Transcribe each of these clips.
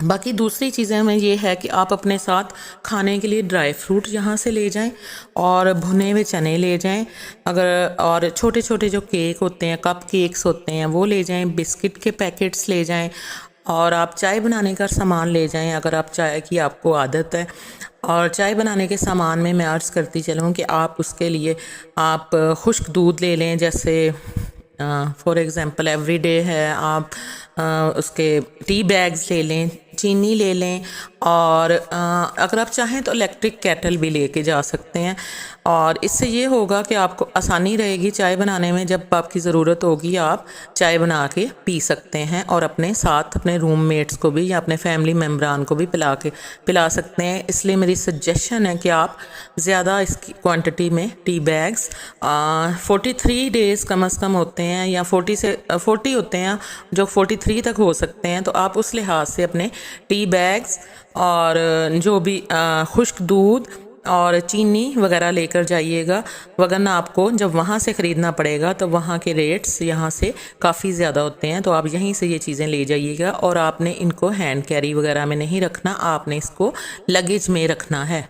باقی دوسری چیزیں میں یہ ہے کہ آپ اپنے ساتھ کھانے کے لیے ڈرائی فروٹ یہاں سے لے جائیں اور بھنے ہوئے چنے لے جائیں، اگر اور چھوٹے چھوٹے جو کیک ہوتے ہیں، کپ کیکس ہوتے ہیں وہ لے جائیں، بسکٹ کے پیکٹس لے جائیں، اور آپ چائے بنانے کا سامان لے جائیں اگر آپ چائے کی آپ کو عادت ہے۔ اور چائے بنانے کے سامان میں عرض کرتی چلوں کہ آپ اس کے لیے آپ خشک دودھ لے لیں، جیسے فار ایگزامپل ایوری ڈے ہے، آپ اس کے ٹی بیگز لے لیں، چینی لے لیں، اور اگر آپ چاہیں تو الیکٹرک کیٹل بھی لے کے جا سکتے ہیں، اور اس سے یہ ہوگا کہ آپ کو آسانی رہے گی چائے بنانے میں، جب آپ کی ضرورت ہوگی آپ چائے بنا کے پی سکتے ہیں، اور اپنے ساتھ اپنے روم میٹس کو بھی یا اپنے فیملی ممبران کو بھی پلا سکتے ہیں۔ اس لیے میری سجیشن ہے کہ آپ زیادہ اس کی کوانٹٹی میں ٹی بیگز 43 ڈیز کم از کم ہوتے ہیں، یا 40 ہوتے ہیں جو 43 تک ہو سکتے ہیں، تو آپ اس لحاظ سے اپنے ٹی بیگز اور جو بھی خشک دودھ اور چینی وغیرہ لے کر جائیے گا، وگرنہ آپ کو جب وہاں سے خریدنا پڑے گا تو وہاں کے ریٹس یہاں سے کافی زیادہ ہوتے ہیں، تو آپ یہیں سے یہ چیزیں لے جائیے گا، اور آپ نے ان کو ہینڈ کیری وغیرہ میں نہیں رکھنا، آپ نے اس کو لگیج میں رکھنا ہے۔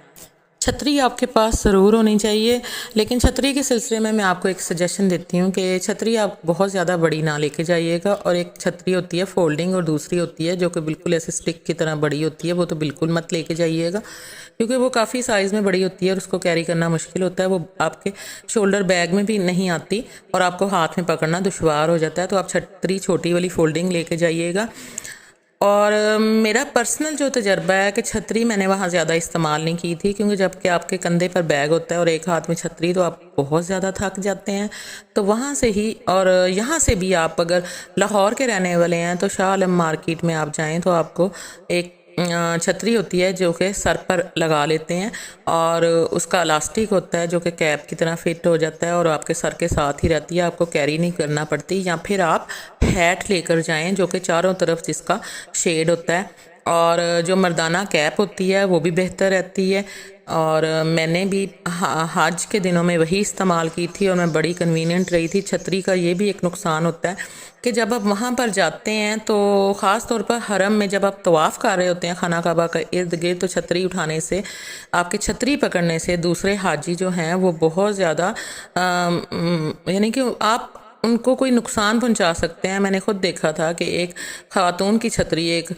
چھتری آپ کے پاس ضرور ہونی چاہیے، لیکن چھتری کے سلسلے میں آپ کو ایک سجیشن دیتی ہوں کہ چھتری آپ بہت زیادہ بڑی نہ لے کے جائیے گا، اور ایک چھتری ہوتی ہے فولڈنگ اور دوسری ہوتی ہے جو کہ بالکل ایسے سٹک کی طرح بڑی ہوتی ہے، وہ تو بالکل مت لے کے جائیے گا، کیونکہ وہ کافی سائز میں بڑی ہوتی ہے اور اس کو کیری کرنا مشکل ہوتا ہے، وہ آپ کے شولڈر بیگ میں بھی نہیں آتی اور آپ کو ہاتھ میں پکڑنا دشوار ہو جاتا ہے، تو آپ چھتری چھوٹی والی فولڈنگ لے کے جائیے گا۔ اور میرا پرسنل جو تجربہ ہے کہ چھتری میں نے وہاں زیادہ استعمال نہیں کی تھی، کیونکہ جب کہ آپ کے کندھے پر بیگ ہوتا ہے اور ایک ہاتھ میں چھتری، تو آپ بہت زیادہ تھک جاتے ہیں، تو وہاں سے ہی اور یہاں سے بھی آپ اگر لاہور کے رہنے والے ہیں تو شاہ عالم مارکیٹ میں آپ جائیں تو آپ کو ایک چھتری ہوتی ہے جو کہ سر پر لگا لیتے ہیں، اور اس کا الاسٹک ہوتا ہے جو کہ کیپ کی طرح فٹ ہو جاتا ہے اور آپ کے سر کے ساتھ ہی رہتی ہے، آپ کو کیری نہیں کرنا پڑتی، یا پھر آپ ہیٹ لے کر جائیں جو کہ چاروں طرف جس کا شیڈ ہوتا ہے، اور جو مردانہ کیپ ہوتی ہے وہ بھی بہتر رہتی ہے، اور میں نے بھی حج کے دنوں میں وہی استعمال کی تھی اور میں بڑی کنوینئنٹ رہی تھی۔ چھتری کا یہ بھی ایک نقصان ہوتا ہے کہ جب آپ وہاں پر جاتے ہیں تو خاص طور پر حرم میں جب آپ طواف کر رہے ہوتے ہیں خانہ کعبہ کا ارد گرد، تو چھتری اٹھانے سے، آپ کے چھتری پکڑنے سے دوسرے حاجی جو ہیں وہ بہت زیادہ یعنی کہ آپ ان کو کوئی نقصان پہنچا سکتے ہیں۔ میں نے خود دیکھا تھا کہ ایک خاتون کی چھتری ایک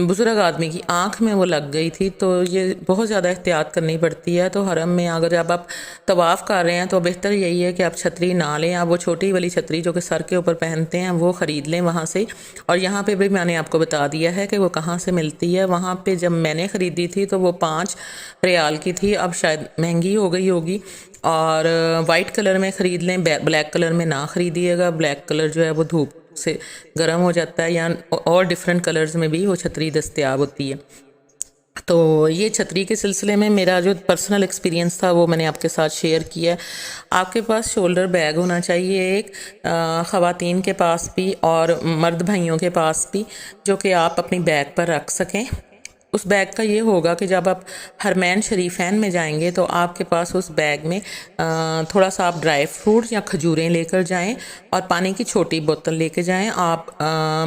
بزرگ آدمی کی آنکھ میں وہ لگ گئی تھی، تو یہ بہت زیادہ احتیاط کرنی پڑتی ہے۔ تو حرم میں اگر جب آپ طواف کر رہے ہیں تو بہتر یہی ہے کہ آپ چھتری نہ لیں، آپ وہ چھوٹی والی چھتری جو کہ سر کے اوپر پہنتے ہیں وہ خرید لیں وہاں سے، اور یہاں پہ بھی میں نے آپ کو بتا دیا ہے کہ وہ کہاں سے ملتی ہے۔ وہاں پہ جب میں نے خریدی تھی تو وہ 5 ریال کی تھی، اب شاید مہنگی ہو گئی ہوگی، اور وائٹ کلر میں خرید لیں، بلیک کلر میں نہ خریدیے گا، بلیک کلر جو ہے وہ دھوپ سے گرم ہو جاتا ہے، یا اور ڈیفرنٹ کلرز میں بھی وہ چھتری دستیاب ہوتی ہے۔ تو یہ چھتری کے سلسلے میں میرا جو پرسنل ایکسپیرینس تھا وہ میں نے آپ کے ساتھ شیئر کیا ہے۔ آپ کے پاس شولڈر بیگ ہونا چاہیے ایک، خواتین کے پاس بھی اور مرد بھائیوں کے پاس بھی، جو کہ آپ اپنی بیگ پر رکھ سکیں۔ اس بیگ کا یہ ہوگا کہ جب آپ حرمین شریفین میں جائیں گے تو آپ کے پاس اس بیگ میں تھوڑا سا آپ ڈرائی فروٹ یا کھجوریں لے کر جائیں، اور پانی کی چھوٹی بوتل لے کے جائیں۔ آپ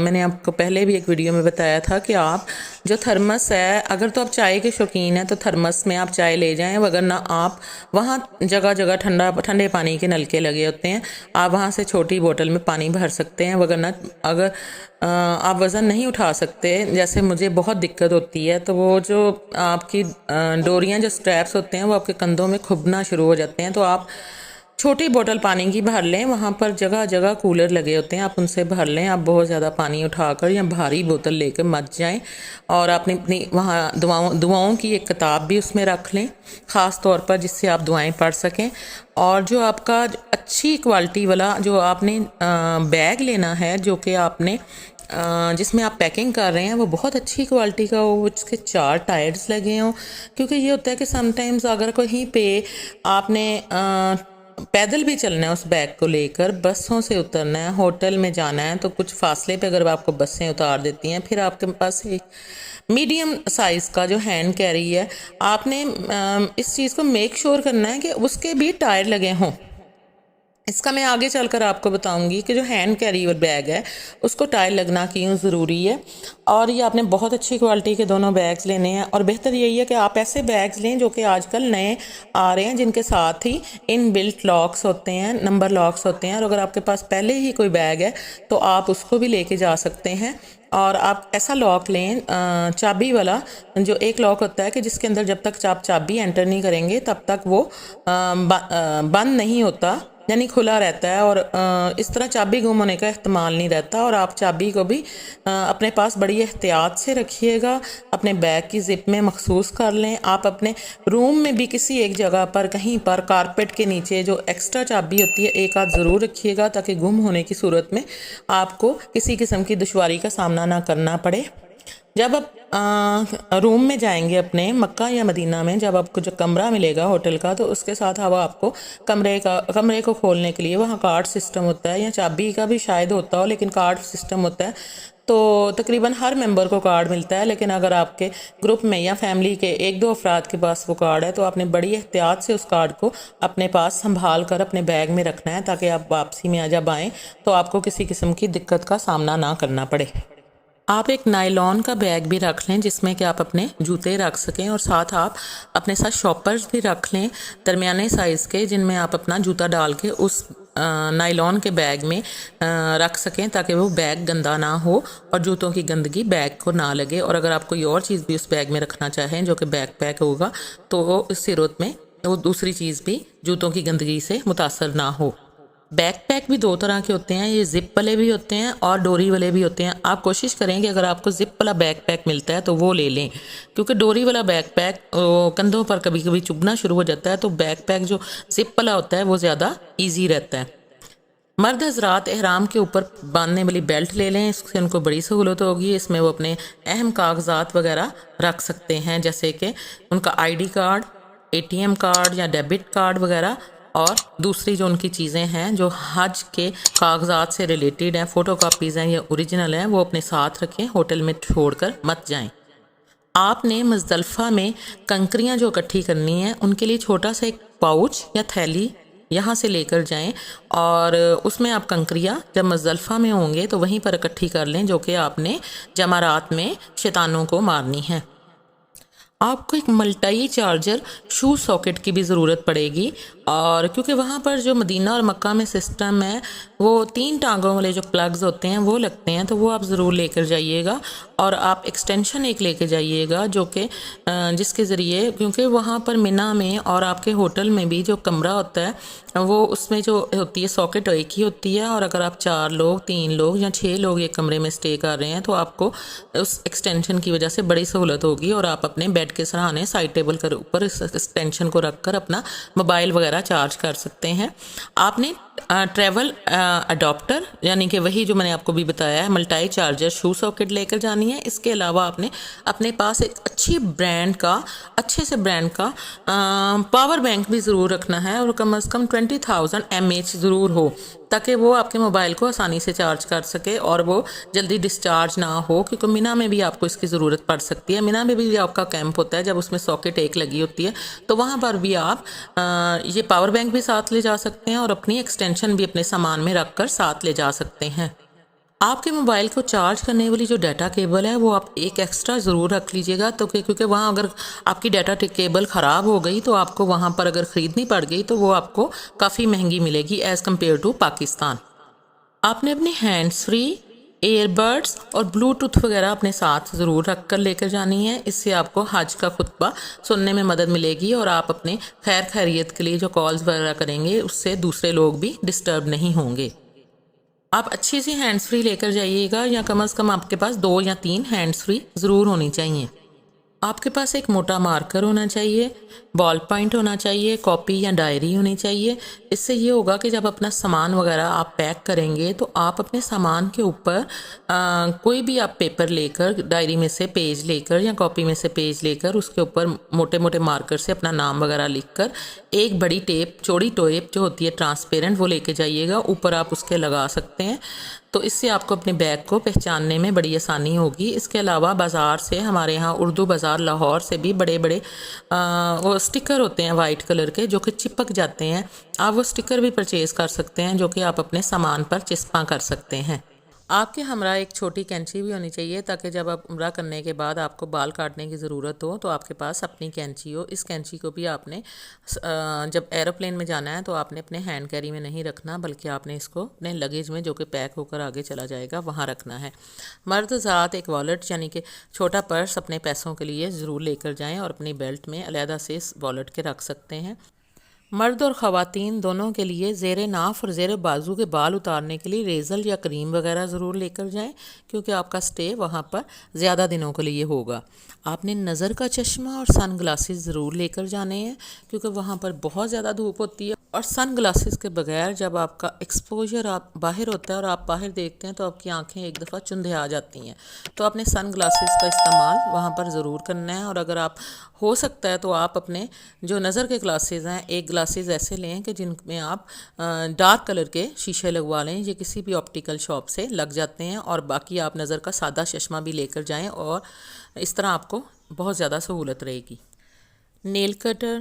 میں نے آپ کو پہلے بھی ایک ویڈیو میں بتایا تھا کہ آپ جو تھرمس ہے، اگر تو آپ چائے کے شوقین ہیں تو تھرمس میں آپ چائے لے جائیں، وگرنہ آپ وہاں جگہ جگہ ٹھنڈے پانی کے نلکے لگے ہوتے ہیں، آپ وہاں سے چھوٹی بوتل میں پانی بھر سکتے ہیں، وگرنہ اگر آپ وزن نہیں اٹھا سکتے، جیسے مجھے بہت دقت ہوتی ہے، تو وہ جو آپ کی ڈوریاں جو سٹریپس ہوتے ہیں وہ آپ کے کندھوں میں کھبنا شروع ہو جاتے ہیں، تو آپ چھوٹی بوتل پانی کی بھر لیں، وہاں پر جگہ جگہ کولر لگے ہوتے ہیں، آپ ان سے بھر لیں، آپ بہت زیادہ پانی اٹھا کر یا بھاری بوتل لے کر مت جائیں، اور آپ نے اپنی وہاں دعاؤں کی ایک کتاب بھی اس میں رکھ لیں خاص طور پر، جس سے آپ دعائیں پڑھ سکیں، اور جو آپ کا اچھی کوالٹی والا جو آپ نے بیگ لینا ہے، جو کہ آپ نے جس میں آپ پیکنگ کر رہے ہیں وہ بہت اچھی کوالٹی کا ہو، اس کے 4 ٹائرز لگے ہوں، کیونکہ یہ ہوتا ہے کہ سم ٹائمز اگر کہیں پہ آپ نے پیدل بھی چلنا ہے اس بیگ کو لے کر، بسوں سے اترنا ہے، ہوٹل میں جانا ہے، تو کچھ فاصلے پہ اگر آپ کو بسیں اتار دیتی ہیں، پھر آپ کے پاس ایک میڈیم سائز کا جو ہینڈ کیری ہے، آپ نے اس چیز کو میک شور کرنا ہے کہ اس کے بھی ٹائر لگے ہوں، اس کا میں آگے چل کر آپ کو بتاؤں گی کہ جو ہینڈ کیری بیگ ہے اس کو ٹائی لگنا کیوں ضروری ہے، اور یہ آپ نے بہت اچھی کوالٹی کے دونوں بیگز لینے ہیں، اور بہتر یہی ہے کہ آپ ایسے بیگز لیں جو کہ آج کل نئے آ رہے ہیں جن کے ساتھ ہی ان بلٹ لاکس ہوتے ہیں، نمبر لاکس ہوتے ہیں، اور اگر آپ کے پاس پہلے ہی کوئی بیگ ہے تو آپ اس کو بھی لے کے جا سکتے ہیں۔ اور آپ ایسا لاک لیں چابی والا، جو ایک لاک ہوتا ہے کہ جس کے اندر جب تک آپ چابی انٹر نہیں کریں گے تب تک وہ بند نہیں ہوتا، یعنی کھلا رہتا ہے، اور اس طرح چابی گم ہونے کا احتمال نہیں رہتا۔ اور آپ چابی کو بھی اپنے پاس بڑی احتیاط سے رکھیے گا، اپنے بیگ کی زپ میں مخصوص کر لیں۔ آپ اپنے روم میں بھی کسی ایک جگہ پر کہیں پر کارپیٹ کے نیچے جو ایکسٹرا چابی ہوتی ہے ایک آدھ ضرور رکھیے گا، تاکہ گم ہونے کی صورت میں آپ کو کسی قسم کی دشواری کا سامنا نہ کرنا پڑے۔ جب آپ روم میں جائیں گے اپنے مکہ یا مدینہ میں، جب آپ کو جو کمرہ ملے گا ہوٹل کا، تو اس کے ساتھ اب آپ کو کمرے کو کھولنے کے لیے وہاں کارڈ سسٹم ہوتا ہے، یا چابی کا بھی شاید ہوتا ہو لیکن کارڈ سسٹم ہوتا ہے، تو تقریباً ہر ممبر کو کارڈ ملتا ہے۔ لیکن اگر آپ کے گروپ میں یا فیملی کے ایک دو افراد کے پاس وہ کارڈ ہے تو آپ نے بڑی احتیاط سے اس کارڈ کو اپنے پاس سنبھال کر اپنے بیگ میں رکھنا ہے، تاکہ آپ واپسی میں جب آئیں تو آپ کو کسی قسم کی دقت کا سامنا نہ کرنا پڑے۔ آپ ایک نائلون کا بیگ بھی رکھ لیں جس میں کہ آپ اپنے جوتے رکھ سکیں، اور ساتھ آپ اپنے ساتھ شاپرز بھی رکھ لیں درمیانے سائز کے، جن میں آپ اپنا جوتا ڈال کے اس نائلون کے بیگ میں رکھ سکیں، تاکہ وہ بیگ گندا نہ ہو اور جوتوں کی گندگی بیگ کو نہ لگے۔ اور اگر آپ کوئی اور چیز بھی اس بیگ میں رکھنا چاہیں جو کہ بیک پیک ہوگا تو وہ اس صورت میں وہ دوسری چیز بھی جوتوں کی گندگی سے متاثر نہ ہو۔ بیک پیک بھی دو طرح کے ہوتے ہیں، یہ زپ والے بھی ہوتے ہیں اور ڈوری والے بھی ہوتے ہیں۔ آپ کوشش کریں کہ اگر آپ کو زپ والا بیک پیک ملتا ہے تو وہ لے لیں، کیونکہ ڈوری والا بیک پیک کندھوں پر کبھی کبھی چبھنا شروع ہو جاتا ہے، تو بیک پیک جو زپ والا ہوتا ہے وہ زیادہ ایزی رہتا ہے۔ مرد حضرات احرام کے اوپر باندھنے والی بیلٹ لے لیں، اس سے ان کو بڑی سہولت ہوگی، اس میں وہ اپنے اہم کاغذات وغیرہ رکھ سکتے ہیں، جیسے کہ ان کا I D card, A T M card یا ڈیبٹ کارڈ وغیرہ، اور دوسری جو ان کی چیزیں ہیں جو حج کے کاغذات سے ریلیٹڈ ہیں، فوٹو کاپیز ہیں یا اوریجنل ہیں، وہ اپنے ساتھ رکھیں، ہوٹل میں چھوڑ کر مت جائیں۔ آپ نے مزدلفہ میں کنکریاں جو اکٹھی کرنی ہیں ان کے لیے چھوٹا سا ایک پاؤچ یا تھیلی یہاں سے لے کر جائیں، اور اس میں آپ کنکریاں جب مزدلفہ میں ہوں گے تو وہیں پر اکٹھی کر لیں، جو کہ آپ نے جمرات میں شیطانوں کو مارنی ہے۔ آپ کو ایک ملٹائی چارجر شو ساکٹ کی بھی ضرورت پڑے گی، اور کیونکہ وہاں پر جو مدینہ اور مکہ میں سسٹم ہے وہ 3 ٹانگوں والے جو پلگز ہوتے ہیں وہ لگتے ہیں، تو وہ آپ ضرور لے کر جائیے گا، اور آپ ایکسٹینشن ایک لے کے جائیے گا جو کہ جس کے ذریعے، کیونکہ وہاں پر منا میں اور آپ کے ہوٹل میں بھی جو کمرہ ہوتا ہے وہ اس میں جو ہوتی ہے ساکٹ ایک ہی ہوتی ہے، اور اگر آپ 4 لوگ 3 لوگ یا 6 لوگ ایک کمرے میں سٹے کر رہے ہیں تو آپ کو اس ایکسٹینشن کی وجہ سے بڑی سہولت ہوگی، اور آپ اپنے بیڈ کے سرہانے سائڈ ٹیبل کے اوپر اس ایکسٹینشن کو رکھ کر اپنا موبائل وغیرہ چارج کر سکتے ہیں۔ آپ نے ٹریول اڈاپٹر، یعنی کہ وہی جو میں نے آپ کو بھی بتایا ہے ملٹائی چارجر شو ساکٹ لے کر جانی ہے۔ اس کے علاوہ آپ نے اپنے پاس ایک اچھے سے برانڈ کا پاور بینک بھی ضرور رکھنا ہے، اور کم از کم 20,000 mAh ضرور ہو، تاکہ وہ آپ کے موبائل کو آسانی سے چارج کر سکے اور وہ جلدی ڈسچارج نہ ہو، کیونکہ مینا میں بھی آپ کو اس کی ضرورت پڑ سکتی ہے۔ مینا میں بھی آپ کا کیمپ ہوتا ہے، جب اس میں ساکٹ ایک لگی ہوتی ہے تو وہاں پر بھی آپ یہ پاور بینک بھی ساتھ لے جا سکتے ہیں، اور اپنی ایکسٹینشن بھی اپنے سامان میں رکھ کر ساتھ لے جا سکتے ہیں۔ آپ کے موبائل کو چارج کرنے والی جو ڈیٹا کیبل ہے وہ آپ ایک ایکسٹرا ضرور رکھ لیجئے گا، تو کیونکہ وہاں اگر آپ کی ڈیٹا کیبل خراب ہو گئی تو آپ کو وہاں پر اگر خریدنی پڑ گئی تو وہ آپ کو کافی مہنگی ملے گی ایز کمپیئر ٹو پاکستان۔ آپ نے اپنے ہینڈز فری، ایئر بڈز اور بلوٹوتھ وغیرہ اپنے ساتھ ضرور رکھ کر لے کر جانی ہے، اس سے آپ کو حج کا خطبہ سننے میں مدد ملے گی، اور آپ اپنے خیر خیریت کے لیے جو کالز وغیرہ کریں گے اس سے دوسرے لوگ بھی ڈسٹرب نہیں ہوں گے۔ آپ اچھی سی ہینڈز فری لے کر جائیے گا، یا کم از کم آپ کے پاس 2 یا 3 ہینڈز فری ضرور ہونی چاہیے۔ آپ کے پاس ایک موٹا مارکر ہونا چاہیے، بال پوائنٹ ہونا چاہیے، کاپی یا ڈائری ہونی چاہیے۔ اس سے یہ ہوگا کہ جب اپنا سامان وغیرہ آپ پیک کریں گے تو آپ اپنے سامان کے اوپر کوئی بھی آپ پیپر لے کر، ڈائری میں سے پیج لے کر یا کاپی میں سے پیج لے کر اس کے اوپر موٹے موٹے مارکر سے اپنا نام وغیرہ لکھ کر ایک بڑی ٹیپ، چوڑی ٹیپ جو ہوتی ہے ٹرانسپیرنٹ، وہ لے کے جائیے گا، اوپر آپ اس کے لگا سکتے ہیں، تو اس سے آپ کو اپنے بیگ کو پہچاننے میں بڑی آسانی ہوگی۔ اس کے علاوہ بازار سے، ہمارے ہاں اردو بازار لاہور سے بھی بڑے بڑے وہ سٹیکر ہوتے ہیں وائٹ کلر کے جو کہ چپک جاتے ہیں، آپ وہ سٹیکر بھی پرچیز کر سکتے ہیں جو کہ آپ اپنے سامان پر چسپاں کر سکتے ہیں۔ آپ کے ہمراہ ایک چھوٹی کینچی بھی ہونی چاہیے تاکہ جب آپ عمرہ کرنے کے بعد آپ کو بال کاٹنے کی ضرورت ہو تو آپ کے پاس اپنی کینچی ہو۔ اس کینچی کو بھی آپ نے جب ایروپلین میں جانا ہے تو آپ نے اپنے ہینڈ کیری میں نہیں رکھنا، بلکہ آپ نے اس کو اپنے لگیج میں جو کہ پیک ہو کر آگے چلا جائے گا وہاں رکھنا ہے۔ مرد حضرات ایک والیٹ یعنی کہ چھوٹا پرس اپنے پیسوں کے لیے ضرور لے کر جائیں اور اپنی بیلٹ میں علیحدہ سے اس والیٹ کے رکھ سکتے ہیں۔ مرد اور خواتین دونوں کے لیے زیر ناف اور زیر بازو کے بال اتارنے کے لیے ریزل یا کریم وغیرہ ضرور لے کر جائیں، کیونکہ آپ کا سٹے وہاں پر زیادہ دنوں کے لیے ہوگا۔ آپ نے نظر کا چشمہ اور سن گلاسز ضرور لے کر جانے ہیں، کیونکہ وہاں پر بہت زیادہ دھوپ ہوتی ہے، اور سن گلاسز کے بغیر جب آپ کا ایکسپوجر آپ باہر ہوتا ہے اور آپ باہر دیکھتے ہیں تو آپ کی آنکھیں ایک دفعہ چندھیا جاتی ہیں، تو آپ نے سن گلاسز کا استعمال وہاں پر ضرور کرنا ہے۔ اور اگر آپ ہو سکتا ہے تو آپ اپنے جو نظر کے گلاسز ہیں، ایک گلاسز ایسے لیں کہ جن میں آپ ڈارک کلر کے شیشے لگوا لیں، یہ کسی بھی آپٹیکل شاپ سے لگ جاتے ہیں، اور باقی آپ نظر کا سادہ چشمہ بھی لے کر جائیں، اور اس طرح آپ کو بہت زیادہ سہولت رہے گی۔ نیل کٹر،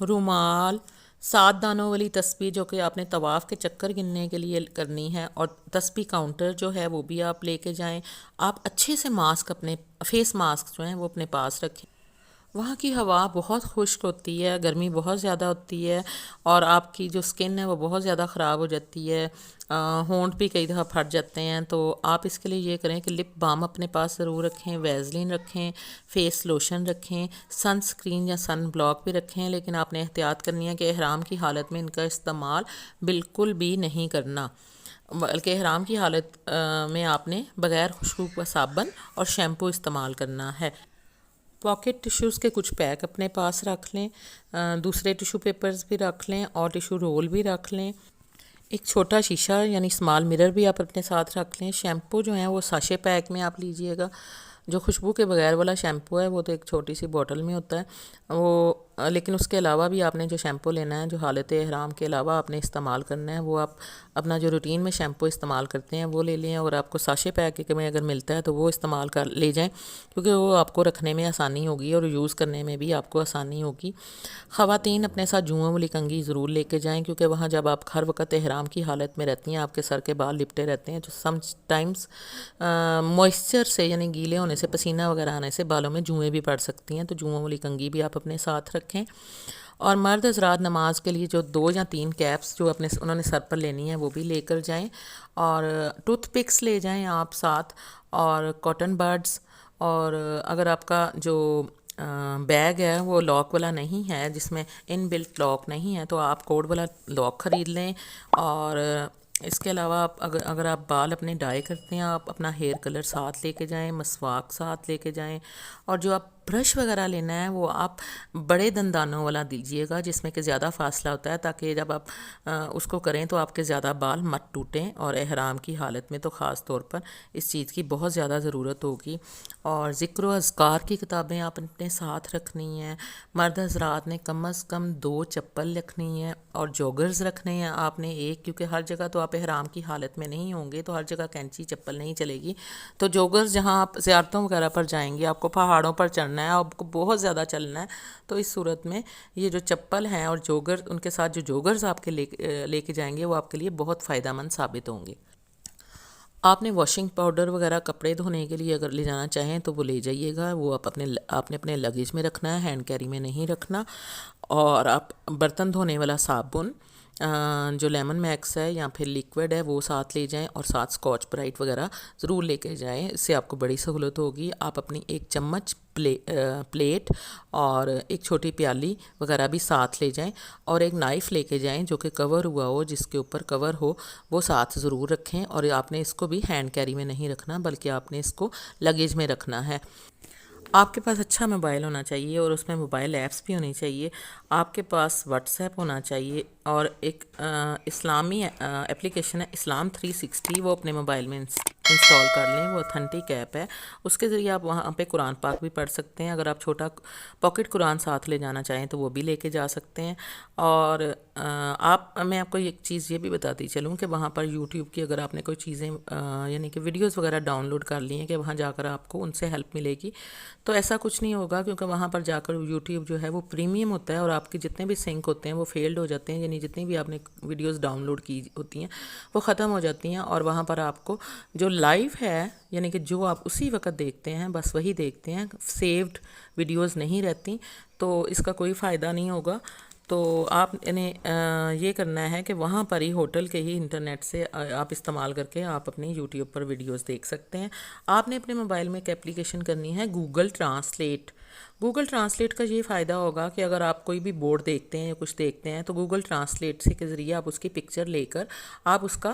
رومال، 7 دانوں والی تسبیح جو کہ آپ نے طواف کے چکر گننے کے لیے کرنی ہے، اور تسبیح کاؤنٹر جو ہے وہ بھی آپ لے کے جائیں۔ آپ اچھے سے ماسک اپنے فیس ماسک جو ہیں وہ اپنے پاس رکھیں۔ وہاں کی ہوا بہت خشک ہوتی ہے، گرمی بہت زیادہ ہوتی ہے، اور آپ کی جو سکن ہے وہ بہت زیادہ خراب ہو جاتی ہے، ہونٹ بھی کئی دفعہ پھٹ جاتے ہیں۔ تو آپ اس کے لیے یہ کریں کہ لپ بام اپنے پاس ضرور رکھیں، ویزلین رکھیں، فیس لوشن رکھیں، سن سکرین یا سن بلاک بھی رکھیں، لیکن آپ نے احتیاط کرنی ہے کہ احرام کی حالت میں ان کا استعمال بالکل بھی نہیں کرنا، بلکہ احرام کی حالت میں آپ نے بغیر خوشبو کا صابن اور شیمپو استعمال کرنا ہے۔ پاکٹ ٹیشوز کے کچھ پیک اپنے پاس رکھ لیں، دوسرے ٹیشو پیپرز بھی رکھ لیں، اور ٹیشو رول بھی رکھ لیں۔ ایک چھوٹا شیشہ یعنی اسمال مرر بھی آپ اپنے ساتھ رکھ لیں۔ شیمپو جو ہیں وہ ساشے پیک میں آپ لیجئے گا۔ جو خوشبو کے بغیر والا شیمپو ہے وہ تو ایک چھوٹی سی بوٹل میں ہوتا ہے وہ، لیکن اس کے علاوہ بھی آپ نے جو شیمپو لینا ہے جو حالت احرام کے علاوہ آپ نے استعمال کرنا ہے، وہ آپ اپنا جو روٹین میں شیمپو استعمال کرتے ہیں وہ لے لیں، اور آپ کو ساشے پیک میں اگر ملتا ہے تو وہ استعمال کر لے جائیں، کیونکہ وہ آپ کو رکھنے میں آسانی ہوگی اور یوز کرنے میں بھی آپ کو آسانی ہوگی۔ خواتین اپنے ساتھ جوؤں والی کنگھی ضرور لے کے جائیں، کیونکہ وہاں جب آپ ہر وقت احرام کی حالت میں رہتی ہیں آپ کے سر کے بال لپٹے رہتے ہیں، تو سم ٹائمز موئسچر سے یعنی گیلے ہونے سے، پسینہ وغیرہ آنے سے بالوں میں جوئیں بھی پڑ سکتی ہیں، تو جوؤں والی کنگھی بھی آپ اپنے ساتھ رکھیں۔ اور مرد حضرات نماز کے لیے جو 2 یا 3 کیپس جو انہوں نے سر پر لینی ہے وہ بھی لے کر جائیں، اور ٹوتھ پکس لے جائیں آپ ساتھ، اور کاٹن برڈز، اور اگر آپ کا جو بیگ ہے وہ لاک والا نہیں ہے، جس میں ان بلٹ لاک نہیں ہے، تو آپ کوڈ والا لاک خرید لیں۔ اور اس کے علاوہ اگر آپ بال اپنے ڈائی کرتے ہیں، آپ اپنا ہیئر کلر ساتھ لے کے جائیں، مسواک ساتھ لے کے جائیں، اور جو آپ برش وغیرہ لینا ہے وہ آپ بڑے دندانوں والا دیجیے گا، جس میں کہ زیادہ فاصلہ ہوتا ہے، تاکہ جب آپ اس کو کریں تو آپ کے زیادہ بال مت ٹوٹیں، اور احرام کی حالت میں تو خاص طور پر اس چیز کی بہت زیادہ ضرورت ہوگی۔ اور ذکر و اذکار کی کتابیں آپ اپنے ساتھ رکھنی ہیں۔ مرد حضرات نے کم از کم 2 چپل رکھنی ہے، اور جوگرز رکھنے ہیں آپ نے ایک، کیونکہ ہر جگہ تو آپ احرام کی حالت میں نہیں ہوں گے، تو ہر جگہ کینچی چپل نہیں چلے گی، تو جوگرز جہاں آپ زیارتوں وغیرہ پر جائیں گے، آپ کو پہاڑوں پر چڑھنا ہے، آپ کو بہت زیادہ چلنا ہے، تو اس صورت میں یہ جو چپل ہیں اور جوگر، ان کے ساتھ جو جوگرز آپ کے لے کے جائیں گے وہ آپ کے لیے بہت فائدہ مند ثابت ہوں گے۔ آپ نے واشنگ پاؤڈر وغیرہ کپڑے دھونے کے لیے اگر لے جانا چاہیں تو وہ لے جائیے گا، وہ آپ نے اپنے لگیج میں رکھنا ہے، ہینڈ کیری میں نہیں رکھنا۔ اور آپ برتن دھونے والا صابن جو لیمن میکس ہے یا پھر لیکوڈ ہے وہ ساتھ لے جائیں، اور ساتھ اسکاچ برائٹ وغیرہ ضرور لے کے جائیں، اس سے آپ کو بڑی سہولت ہوگی۔ آپ اپنی ایک چمچ، پلیٹ اور ایک چھوٹی پیالی وغیرہ بھی ساتھ لے جائیں، اور ایک نائف لے کے جائیں جو کہ کور ہوا ہو، جس کے اوپر کور ہو، وہ ساتھ ضرور رکھیں۔ اور آپ نے اس کو بھی ہینڈ کیری میں نہیں رکھنا، بلکہ آپ نے اس کو لگیج میں رکھنا ہے۔ آپ کے پاس اچھا موبائل ہونا چاہیے، اور اس میں موبائل ایپس بھی ہونی چاہیے۔ آپ کے پاس واٹس ایپ ہونا چاہیے، اور ایک اسلامی اپلیکیشن ہے اسلام 360، وہ اپنے موبائل میں انسٹال کر لیں، وہ اتھینٹک ایپ ہے، اس کے ذریعے آپ وہاں پہ قرآن پاک بھی پڑھ سکتے ہیں۔ اگر آپ چھوٹا پاکٹ قرآن ساتھ لے جانا چاہیں تو وہ بھی لے کے جا سکتے ہیں۔ اور میں آپ کو ایک چیز یہ بھی بتاتی چلوں کہ وہاں پر یوٹیوب کی اگر آپ نے کوئی چیزیں یعنی کہ ویڈیوز وغیرہ ڈاؤن لوڈ کر لی ہیں کہ وہاں جا کر آپ کو ان سے ہیلپ ملے گی، تو ایسا کچھ نہیں ہوگا، کیونکہ وہاں پر جا کر یوٹیوب جو ہے وہ پریمیم ہوتا ہے، اور آپ کے جتنے بھی سنک ہوتے ہیں وہ فیلڈ ہو جاتے ہیں، یعنی جتنی بھی آپ نے ویڈیوز ڈاؤن لوڈ کی ہوتی ہیں وہ ختم ہو جاتی ہیں، اور وہاں پر آپ کو جو لائیو ہے یعنی کہ جو آپ اسی وقت دیکھتے ہیں بس وہی دیکھتے ہیں، سیوڈ ویڈیوز نہیں رہتی، تو اس کا کوئی فائدہ نہیں ہوگا۔ تو آپ نے یہ کرنا ہے کہ وہاں پر ہی ہوٹل کے ہی انٹرنیٹ سے آپ استعمال کر کے آپ اپنی یوٹیوب پر ویڈیوز دیکھ سکتے ہیں۔ آپ نے اپنے موبائل میں ایک اپلیکیشن کرنی ہے گوگل ٹرانسلیٹ۔ گوگل ٹرانسلیٹ کا یہ فائدہ ہوگا کہ اگر آپ کوئی بھی بورڈ دیکھتے ہیں یا کچھ دیکھتے ہیں تو گوگل ٹرانسلیٹ سے کے ذریعے آپ اس کی پکچر لے کر آپ اس کا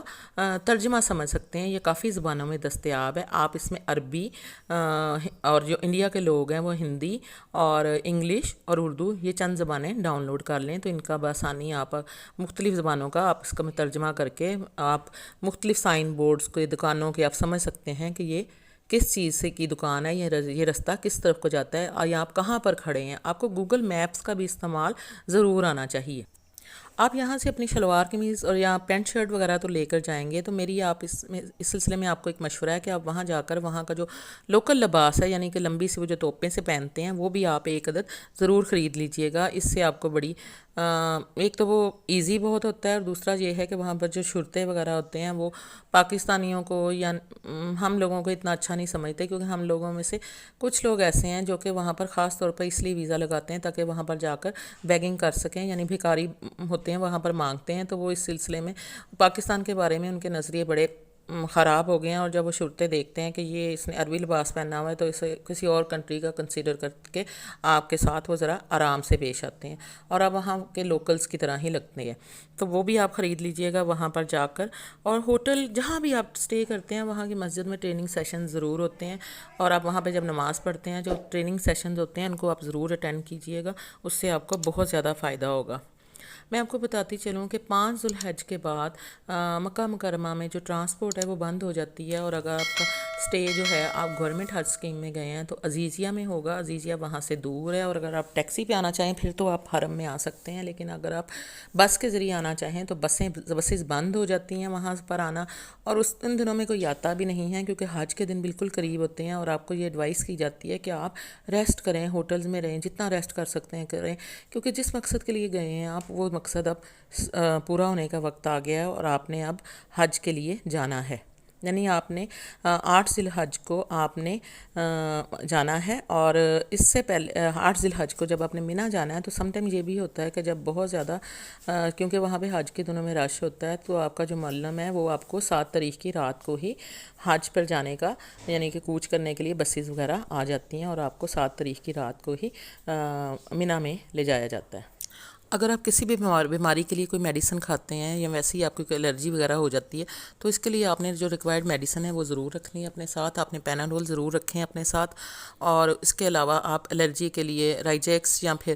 ترجمہ سمجھ سکتے ہیں۔ یہ کافی زبانوں میں دستیاب ہے، آپ اس میں عربی اور جو انڈیا کے لوگ ہیں وہ ہندی اور انگلش اور اردو یہ چند زبانیں ڈاؤن لوڈ کر لیں تو ان کا بآسانی آپ مختلف زبانوں کا آپ اس کا ترجمہ کر کے آپ مختلف سائن بورڈز کے دکانوں کے آپ سمجھ سکتے ہیں کہ یہ کس چیز سے کی دکان ہے، یہ رستہ کس طرف کو جاتا ہے، اور آپ کہاں پر کھڑے ہیں۔ آپ کو گوگل میپس کا بھی استعمال ضرور آنا چاہیے۔ آپ یہاں سے اپنی شلوار قمیض اور یا پینٹ شرٹ وغیرہ تو لے کر جائیں گے، تو میری آپ اس سلسلے میں آپ کو ایک مشورہ ہے کہ آپ وہاں جا کر وہاں کا جو لوکل لباس ہے یعنی کہ لمبی سی وہ جو توپیں سے پہنتے ہیں وہ بھی آپ ایک عدد ضرور خرید لیجئے گا۔ اس سے آپ کو بڑی ایک تو وہ ایزی بہت ہوتا ہے، اور دوسرا یہ ہے کہ وہاں پر جو شرطے وغیرہ ہوتے ہیں وہ پاکستانیوں کو یا ہم لوگوں کو اتنا اچھا نہیں سمجھتے، کیونکہ ہم لوگوں میں سے کچھ لوگ ایسے ہیں جو کہ وہاں پر خاص طور پر اس لیے ویزا لگاتے ہیں تاکہ وہاں پر جا کر بیگنگ کر سکیں، یعنی بھکاری ہوتے ہیں وہاں پر مانگتے ہیں، تو وہ اس سلسلے میں پاکستان کے بارے میں ان کے نظریے بڑے خراب ہو گئے ہیں، اور جب وہ شرطیں دیکھتے ہیں کہ یہ اس نے عربی لباس پہنا ہوا ہے تو اسے کسی اور کنٹری کا کنسیڈر کر کے آپ کے ساتھ وہ ذرا آرام سے پیش آتے ہیں، اور اب وہاں کے لوکلز کی طرح ہی لگتے ہیں، تو وہ بھی آپ خرید لیجئے گا وہاں پر جا کر۔ اور ہوٹل جہاں بھی آپ سٹے کرتے ہیں وہاں کی مسجد میں ٹریننگ سیشن ضرور ہوتے ہیں، اور آپ وہاں پہ جب نماز پڑھتے ہیں جو ٹریننگ سیشنز ہوتے ہیں ان کو آپ ضرور اٹینڈ کیجئے گا، اس سے آپ کو بہت زیادہ فائدہ ہوگا۔ میں آپ کو بتاتی چلوں کہ 5 ذو الحج کے بعد مکہ مکرمہ میں جو ٹرانسپورٹ ہے وہ بند ہو جاتی ہے، اور اگر آپ کا سٹے جو ہے آپ گورنمنٹ حج اسکیم میں گئے ہیں تو عزیزیہ میں ہوگا۔ عزیزیہ وہاں سے دور ہے، اور اگر آپ ٹیکسی پہ آنا چاہیں پھر تو آپ حرم میں آ سکتے ہیں، لیکن اگر آپ بس کے ذریعے آنا چاہیں تو بسیں بند ہو جاتی ہیں وہاں پر آنا، اور ان دنوں میں کوئی آتا بھی نہیں ہے کیونکہ حج کے دن بالکل قریب ہوتے ہیں، اور آپ کو یہ ایڈوائس کی جاتی ہے کہ آپ ریسٹ کریں، ہوٹلز میں رہیں، جتنا ریسٹ کر سکتے ہیں کریں، کیونکہ جس مقصد کے لیے گئے ہیں آپ وہ مقصد اب پورا ہونے کا وقت آ گیا ہے، اور آپ نے اب حج کے لیے جانا ہے، یعنی آپ نے 8 ذی الحج کو آپ نے جانا ہے۔ اور اس سے پہلے 8 ذی الحج کو جب آپ نے مینا جانا ہے تو سم ٹائم یہ بھی ہوتا ہے کہ جب بہت زیادہ کیونکہ وہاں پہ حج کے دنوں میں رش ہوتا ہے تو آپ کا جو معلم ہے وہ آپ کو 7 تاریخ کی رات کو ہی حج پر جانے کا یعنی کہ کوچ کرنے کے لیے بسیز وغیرہ آ جاتی ہیں، اور آپ کو 7 تاریخ کی رات کو ہی مینا میں لے جایا جاتا ہے۔ اگر آپ کسی بھی بیماری کے لیے کوئی میڈیسن کھاتے ہیں یا ویسے ہی آپ کو کوئی الرجی وغیرہ ہو جاتی ہے تو اس کے لیے آپ نے جو ریکوائرڈ میڈیسن ہے وہ ضرور رکھنی ہے اپنے ساتھ، آپ نے پیناڈول ضرور رکھیں اپنے ساتھ، اور اس کے علاوہ آپ الرجی کے لیے رائجیکس یا پھر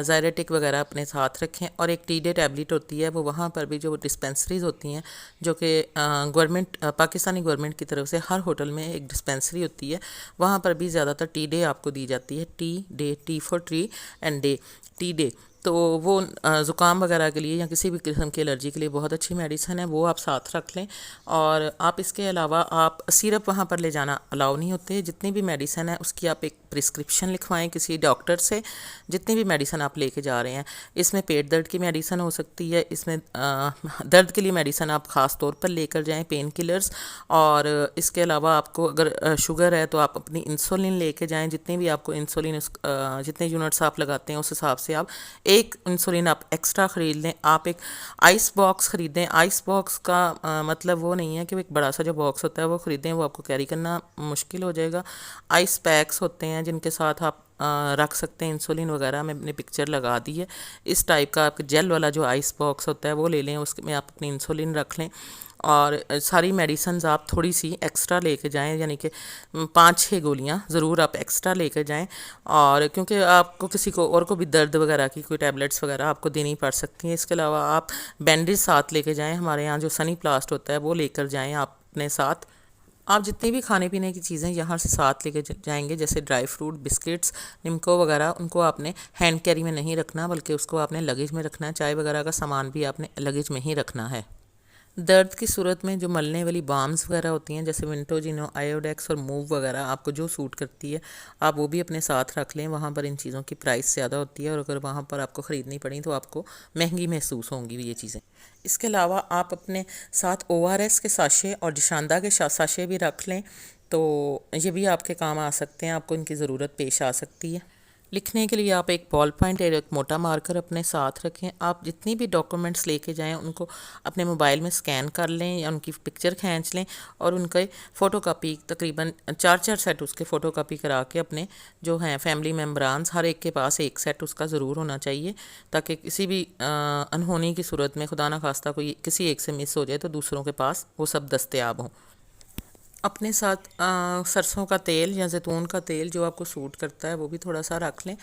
زائریٹک وغیرہ اپنے ساتھ رکھیں، اور ایک ٹی ڈے ٹیبلٹ ہوتی ہے وہ وہاں پر بھی جو ڈسپینسریز ہوتی ہیں جو کہ گورنمنٹ پاکستانی گورنمنٹ کی طرف سے ہر ہوٹل میں ایک ڈسپینسری ہوتی ہے، وہاں پر بھی زیادہ تر ٹی ڈے آپ کو دی جاتی ہے، T day, T for tree and day, T day, تو وہ زکام وغیرہ کے لیے یا کسی بھی قسم کی الرجی کے لیے بہت اچھی میڈیسن ہے، وہ آپ ساتھ رکھ لیں۔ اور آپ اس کے علاوہ آپ سیرپ وہاں پر لے جانا الاؤ نہیں ہوتے، جتنی بھی میڈیسن ہے اس کی آپ ایک پرسکرپشن لکھوائیں کسی ڈاکٹر سے، جتنی بھی میڈیسن آپ لے کے جا رہے ہیں۔ اس میں پیٹ درد کی میڈیسن ہو سکتی ہے، اس میں درد کے لیے میڈیسن آپ خاص طور پر لے کر جائیں، پین کلرز، اور اس کے علاوہ آپ کو اگر شوگر ہے تو آپ اپنی انسولین لے کے جائیں، جتنی بھی آپ کو انسولین جتنے یونٹس آپ لگاتے ہیں اس حساب سے آپ ایک انسولین آپ ایکسٹرا خرید لیں۔ آپ ایک آئس باکس خریدیں، آئس باکس کا مطلب وہ نہیں ہے کہ ایک بڑا سا جو باکس ہوتا ہے وہ خریدیں، وہ آپ کو کیری کرنا مشکل ہو جائے گا۔ آئس پیکس ہوتے ہیں جن کے ساتھ آپ رکھ سکتے ہیں انسولین وغیرہ، میں اپنی پکچر لگا دی ہے، اس ٹائپ کا آپ جیل والا جو آئس باکس ہوتا ہے وہ لے لیں، اس میں آپ اپنی انسولین رکھ لیں، اور ساری میڈیسنز آپ تھوڑی سی ایکسٹرا لے کے جائیں، یعنی کہ 5-6 گولیاں ضرور آپ ایکسٹرا لے کے جائیں، اور کیونکہ آپ کو کسی کو اور کو بھی درد وغیرہ کی کوئی ٹیبلٹس وغیرہ آپ کو دینی پڑ سکتی ہیں۔ اس کے علاوہ آپ بینڈیج ساتھ لے کے جائیں، ہمارے یہاں جو سنی پلاسٹ ہوتا ہے وہ لے کر جائیں آپ اپنے ساتھ، آپ جتنی بھی کھانے پینے کی چیزیں یہاں سے ساتھ لے کے جائیں گے، جیسے ڈرائی فروٹ، بسکٹس، نمکو وغیرہ، ان کو آپ نے ہینڈ کیری میں نہیں رکھنا، بلکہ اس کو آپ نے لگیج میں رکھنا ہے۔ چائے وغیرہ کا سامان بھی آپ نے لگیج میں ہی رکھنا ہے۔ درد کی صورت میں جو ملنے والی بامز وغیرہ ہوتی ہیں، جیسے ونٹوجینو، آیوڈیکس اور موو وغیرہ، آپ کو جو سوٹ کرتی ہے آپ وہ بھی اپنے ساتھ رکھ لیں۔ وہاں پر ان چیزوں کی پرائس زیادہ ہوتی ہے، اور اگر وہاں پر آپ کو خریدنی پڑیں تو آپ کو مہنگی محسوس ہوں گی یہ چیزیں۔ اس کے علاوہ آپ اپنے ساتھ ORS کے ساشے اور جشاندہ کے ساشے بھی رکھ لیں، تو یہ بھی آپ کے کام آ سکتے ہیں، آپ کو ان کی ضرورت پیش آ سکتی ہے۔ لکھنے کے لیے آپ ایک بال پوائنٹ اور ایک موٹا مارکر اپنے ساتھ رکھیں۔ آپ جتنی بھی ڈاکومنٹس لے کے جائیں ان کو اپنے موبائل میں سکین کر لیں یا ان کی پکچر کھینچ لیں، اور ان کے فوٹو کاپی تقریباً 4 سیٹ اس کے فوٹو کاپی کرا کے اپنے جو ہیں فیملی ممبرانز، ہر ایک کے پاس ایک سیٹ اس کا ضرور ہونا چاہیے، تاکہ کسی بھی انہونی کی صورت میں خدا نخواستہ کوئی کسی ایک سے مس ہو جائے تو دوسروں کے پاس وہ سب دستیاب ہوں۔ اپنے ساتھ سرسوں کا تیل یا زیتون کا تیل جو آپ کو سوٹ کرتا ہے وہ بھی تھوڑا سا رکھ لیں،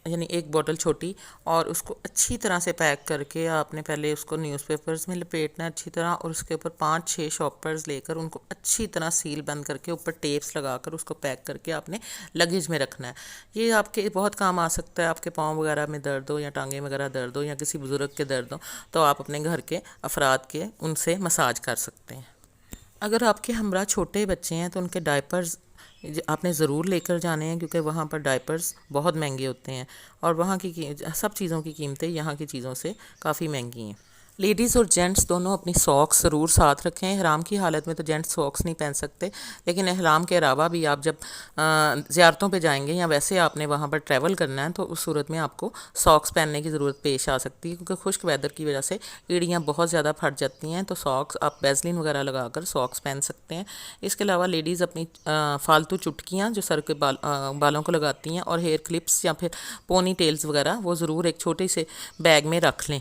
یعنی ایک بوٹل چھوٹی، اور اس کو اچھی طرح سے پیک کر کے آپ نے پہلے اس کو نیوز پیپرز میں لپیٹنا ہے اچھی طرح، اور اس کے اوپر 5-6 شاپرز لے کر ان کو اچھی طرح سیل بند کر کے اوپر ٹیپس لگا کر اس کو پیک کر کے آپ نے لگیج میں رکھنا ہے۔ یہ آپ کے بہت کام آ سکتا ہے، آپ کے پاؤں وغیرہ میں درد ہو یا ٹانگیں وغیرہ درد ہو یا کسی بزرگ کے درد ہو، تو آپ اپنے گھر کے افراد کے ان سے مساج کر سکتے ہیں۔ اگر آپ کے ہمراہ چھوٹے بچے ہیں تو ان کے ڈائپرز آپ نے ضرور لے کر جانے ہیں، کیونکہ وہاں پر ڈائپرز بہت مہنگے ہوتے ہیں، اور وہاں کی سب چیزوں کی قیمتیں یہاں کی چیزوں سے کافی مہنگی ہیں۔ لیڈیز اور جینٹس دونوں اپنی ساکس ضرور ساتھ رکھیں۔ احرام کی حالت میں تو جینٹس ساکس نہیں پہن سکتے، لیکن احرام کے علاوہ بھی آپ جب زیارتوں پہ جائیں گے یا ویسے آپ نے وہاں پر ٹریول کرنا ہے تو اس صورت میں آپ کو ساکس پہننے کی ضرورت پیش آ سکتی ہے، کیونکہ خشک ویدر کی وجہ سے ایڑیاں بہت زیادہ پھٹ جاتی ہیں، تو ساکس آپ بیزلین وغیرہ لگا کر ساکس پہن سکتے ہیں۔ اس کے علاوہ لیڈیز اپنی فالتو چٹکیاں جو سر کے بالوں کو لگاتی ہیں، اور ہیئر کلپس یا پھر پونی ٹیلز وغیرہ، وہ ضرور ایک چھوٹے سے بیگ میں رکھ لیں۔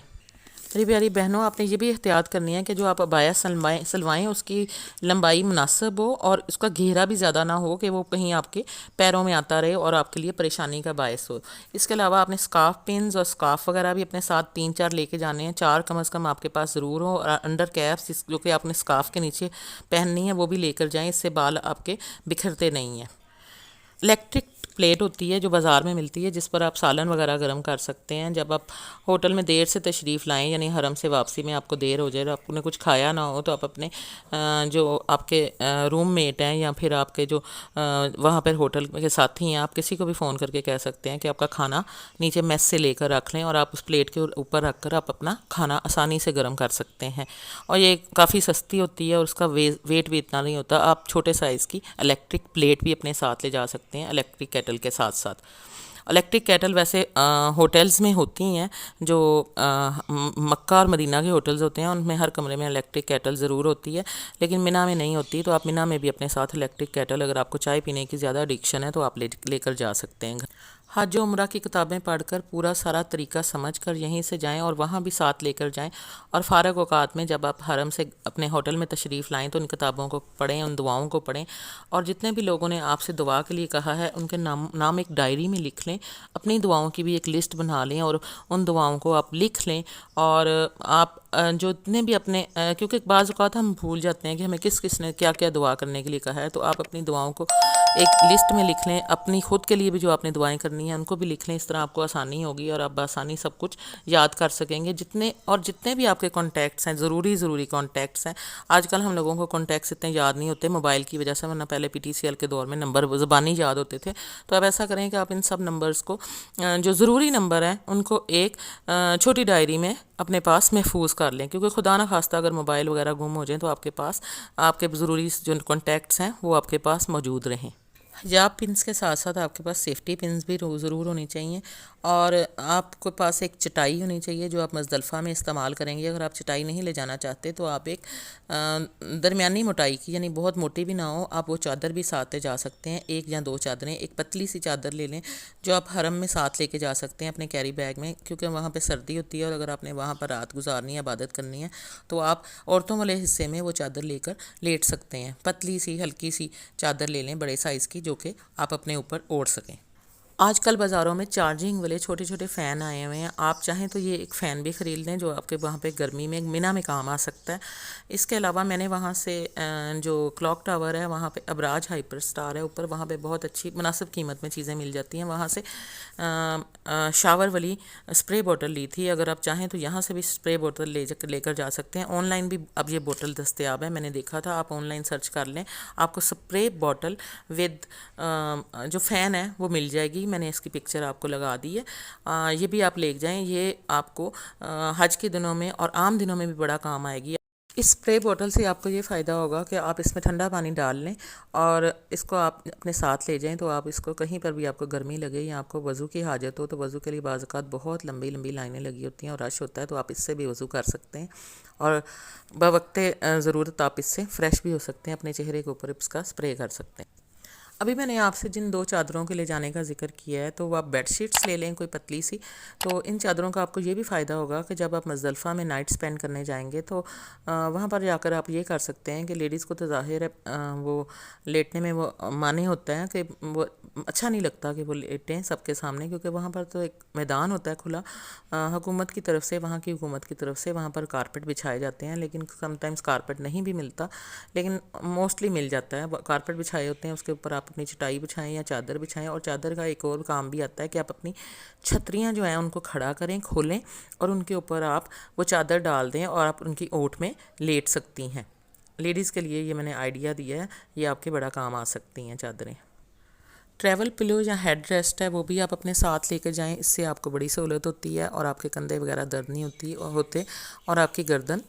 میری پیاری بہنوں، آپ نے یہ بھی احتیاط کرنی ہے کہ جو آپ عبایا سلوائیں اس کی لمبائی مناسب ہو، اور اس کا گھیرا بھی زیادہ نہ ہو کہ وہ کہیں آپ کے پیروں میں آتا رہے اور آپ کے لیے پریشانی کا باعث ہو۔ اس کے علاوہ آپ نے سکارف پنز اور سکارف وغیرہ بھی اپنے ساتھ 3-4 لے کے جانے ہیں، 4 کم از کم آپ کے پاس ضرور ہو، اور انڈر کیپس جو کہ آپ نے سکارف کے نیچے پہننی ہے وہ بھی لے کر جائیں، اس سے بال آپ کے بکھرتے نہیں ہیں۔ الیکٹرک پلیٹ ہوتی ہے جو بازار میں ملتی ہے، جس پر آپ سالن وغیرہ گرم کر سکتے ہیں۔ جب آپ ہوٹل میں دیر سے تشریف لائیں، یعنی حرم سے واپسی میں آپ کو دیر ہو جائے اور آپ نے کچھ کھایا نہ ہو، تو آپ اپنے جو آپ کے روم میٹ ہیں یا پھر آپ کے جو وہاں پر ہوٹل کے ساتھی ہیں، آپ کسی کو بھی فون کر کے کہہ سکتے ہیں کہ آپ کا کھانا نیچے میس سے لے کر رکھ لیں، اور آپ اس پلیٹ کے اوپر رکھ کر آپ اپنا کھانا آسانی سے گرم کر سکتے ہیں۔ اور یہ کافی سستی ہوتی ہے اور اس کا ویٹ بھی اتنا نہیں ہوتا۔ آپ چھوٹے سائز کی الیکٹرک پلیٹ بھی اپنے ساتھ لے جا سکتے ہیں الیکٹرک کیٹل کے ساتھ ساتھ۔ الیکٹرک کیٹل ویسے ہوٹلز میں ہوتی ہیں، جو مکہ اور مدینہ کے ہوٹلز ہوتے ہیں ان میں ہر کمرے میں الیکٹرک کیٹل ضرور ہوتی ہے، لیکن مینا میں نہیں ہوتی، تو آپ مینا میں بھی اپنے ساتھ الیکٹرک کیٹل، اگر آپ کو چائے پینے کی زیادہ ایڈکشن ہے تو آپ لے کر جا سکتے ہیں۔ حج و عمرہ کی کتابیں پڑھ کر پورا سارا طریقہ سمجھ کر یہیں سے جائیں اور وہاں بھی ساتھ لے کر جائیں، اور فارغ اوقات میں جب آپ حرم سے اپنے ہوٹل میں تشریف لائیں تو ان کتابوں کو پڑھیں، ان دعاؤں کو پڑھیں، اور جتنے بھی لوگوں نے آپ سے دعا کے لیے کہا ہے ان کے نام ایک ڈائری میں لکھ لیں، اپنی دعاؤں کی بھی ایک لسٹ بنا لیں اور ان دعاؤں کو آپ لکھ لیں، اور آپ جو اتنے بھی اپنے کیونکہ بعض اوقات ہم بھول جاتے ہیں کہ ہمیں کس نے کیا کیا دعا کرنے کے لیے کہا ہے، تو آپ اپنی دعاؤں کو ایک لسٹ میں لکھ لیں، اپنی خود کے لیے بھی جو آپ نے دعائیں کرنی ہیں ان کو بھی لکھ لیں، اس طرح آپ کو آسانی ہوگی اور آپ بآسانی سب کچھ یاد کر سکیں گے۔ جتنے بھی آپ کے کانٹیکٹس ہیں، ضروری کانٹیکٹس ہیں، آج کل ہم لوگوں کو کانٹیکٹس اتنے یاد نہیں ہوتے موبائل کی وجہ سے، ورنہ پہلے PTCL کے دور میں نمبر زبانی یاد ہوتے تھے، تو اب ایسا کریں کہ آپ ان سب نمبرز کو جو ضروری نمبر ہیں ان کو ایک چھوٹی ڈائری میں اپنے پاس محفوظ کر لیں، کیونکہ خدا نہ خواستہ اگر موبائل وغیرہ گم ہو جائیں تو آپ کے پاس آپ کے ضروری جو کانٹیکٹس ہیں وہ آپ کے پاس موجود رہیں۔ حجاب پنس کے ساتھ ساتھ آپ کے پاس سیفٹی پنس بھی ضرور ہونی چاہیے، اور آپ کے پاس ایک چٹائی ہونی چاہیے جو آپ مزدلفہ میں استعمال کریں گے۔ اگر آپ چٹائی نہیں لے جانا چاہتے تو آپ ایک درمیانی موٹائی کی، یعنی بہت موٹی بھی نہ ہو، آپ وہ چادر بھی ساتھ لے جا سکتے ہیں، 1 یا 2 چادریں، ایک پتلی سی چادر لے لیں جو آپ حرم میں ساتھ لے کے جا سکتے ہیں اپنے کیری بیگ میں، کیونکہ وہاں پہ سردی ہوتی ہے، اور اگر آپ نے وہاں پر رات گزارنی ہے، عبادت کرنی ہے، تو آپ عورتوں والے حصے میں وہ چادر لے کر لیٹ سکتے ہیں۔ پتلی سی ہلکی سی چادر لے لیں بڑے سائز کی، جو کہ آپ اپنے اوپر اوڑھ سکیں۔ آج کل بازاروں میں چارجنگ والے چھوٹے چھوٹے فین آئے ہوئے ہیں، آپ چاہیں تو یہ ایک فین بھی خرید لیں جو آپ کے وہاں پہ گرمی میں مینا میں کام آ سکتا ہے۔ اس کے علاوہ میں نے وہاں سے جو کلاک ٹاور ہے وہاں پہ ابراج ہائپر اسٹار ہے اوپر، وہاں پہ بہت اچھی مناسب قیمت میں چیزیں مل جاتی ہیں، وہاں سے شاور والی اسپرے بوٹل لی تھی۔ اگر آپ چاہیں تو یہاں سے بھی اسپرے بوٹل لے کر جا سکتے ہیں، آن لائن بھی اب یہ بوٹل دستیاب ہے، میں نے دیکھا تھا، آپ آن لائن سرچ کر لیں، آپ کو اسپرے بوٹل ود جو فین ہے وہ مل جائے گی۔ میں نے اس کی پکچر آپ کو لگا دی ہے، یہ بھی آپ لے جائیں، یہ آپ کو حج کے دنوں میں اور عام دنوں میں بھی بڑا کام آئے گی۔ اس اسپرے بوٹل سے آپ کو یہ فائدہ ہوگا کہ آپ اس میں ٹھنڈا پانی ڈال لیں اور اس کو آپ اپنے ساتھ لے جائیں، تو آپ اس کو کہیں پر بھی آپ کو گرمی لگے یا آپ کو وضو کی حاجت ہو، تو وضو کے لیے بعض اوقات بہت لمبی لمبی لائنیں لگی ہوتی ہیں اور رش ہوتا ہے، تو آپ اس سے بھی وضو کر سکتے ہیں اور بوقت ضرورت آپ اس سے فریش بھی ہو سکتے ہیں، اپنے چہرے کے اوپر اس کا اسپرے کر سکتے ہیں۔ ابھی میں نے آپ سے جن 2 چادروں کے لے جانے کا ذکر کیا ہے، تو وہ آپ بیڈ شیٹس لے لیں کوئی پتلی سی، تو ان چادروں کا آپ کو یہ بھی فائدہ ہوگا کہ جب آپ مزدلفہ میں نائٹ سپینڈ کرنے جائیں گے تو وہاں پر جا کر آپ یہ کر سکتے ہیں کہ لیڈیز کو تو ظاہر ہے وہ لیٹنے میں وہ معنی ہوتا ہے کہ وہ اچھا نہیں لگتا کہ وہ لیٹیں سب کے سامنے، کیونکہ وہاں پر تو ایک میدان ہوتا ہے کھلا، حکومت کی طرف سے، وہاں کی حکومت کی طرف سے وہاں پر کارپٹ بچھائے جاتے ہیں، لیکن سم ٹائمز کارپٹ نہیں بھی ملتا، لیکن موسٹلی مل جاتا ہے، کارپٹ بچھائے ہوتے ہیں، اس کے اوپر آپ اپنی چٹائی بچھائیں یا چادر بچھائیں، اور چادر کا ایک اور کام بھی آتا ہے کہ آپ اپنی چھتریاں جو ہیں ان کو کھڑا کریں، کھولیں اور ان کے اوپر آپ وہ چادر ڈال دیں اور آپ ان کی اوٹ میں لیٹ سکتی ہیں۔ لیڈیز کے لیے یہ میں نے آئیڈیا دیا ہے، یہ آپ کے بڑا کام آ سکتی ہیں چادریں۔ ٹریول پلو یا ہیڈ ریسٹ ہے وہ بھی آپ اپنے ساتھ لے کے جائیں، اس سے آپ کو بڑی سہولت ہوتی ہے اور آپ کے کندھے وغیرہ درد نہیں ہوتے اور آپ کی گردن